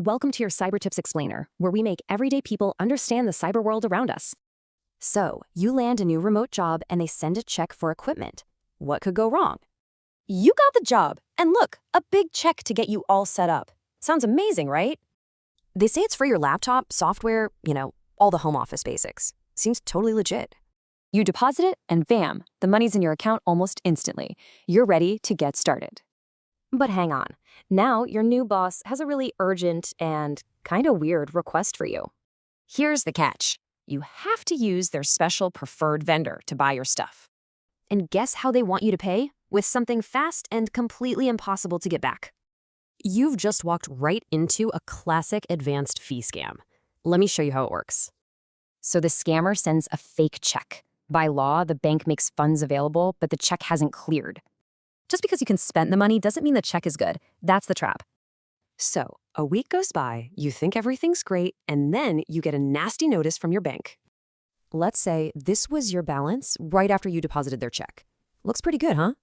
Welcome to your Cyber Tips Explainer, where we make everyday people understand the cyber world around us. So, you land a new remote job and they send a check for equipment. What could go wrong? You got the job, and look, a big check to get you all set up. Sounds amazing, right? They say it's for your laptop, software, all the home office basics. Seems totally legit. You deposit it, and bam, the money's in your account almost instantly. You're ready to get started. But hang on. Now your new boss has a really urgent and kind of weird request for you. Here's the catch. You have to use their special preferred vendor to buy your stuff. And guess how they want you to pay? With something fast and completely impossible to get back. You've just walked right into a classic advanced fee scam. Let me show you how it works. So the scammer sends a fake check. By law, the bank makes funds available, but the check hasn't cleared. Just because you can spend the money doesn't mean the check is good. That's the trap. So, a week goes by, you think everything's great, and then you get a nasty notice from your bank. Let's say this was your balance right after you deposited their check. Looks pretty good, huh?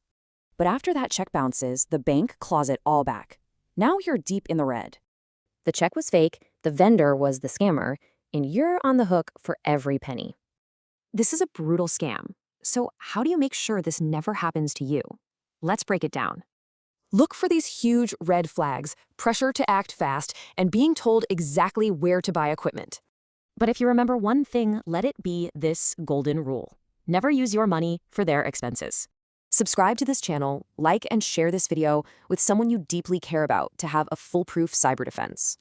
But after that check bounces, the bank claws it all back. Now you're deep in the red. The check was fake, the vendor was the scammer, and you're on the hook for every penny. This is a brutal scam. So how do you make sure this never happens to you? Let's break it down. Look for these huge red flags, pressure to act fast, and being told exactly where to buy equipment. But if you remember one thing, let it be this golden rule. Never use your money for their expenses. Subscribe to this channel, like and share this video with someone you deeply care about to have a foolproof cyber defense.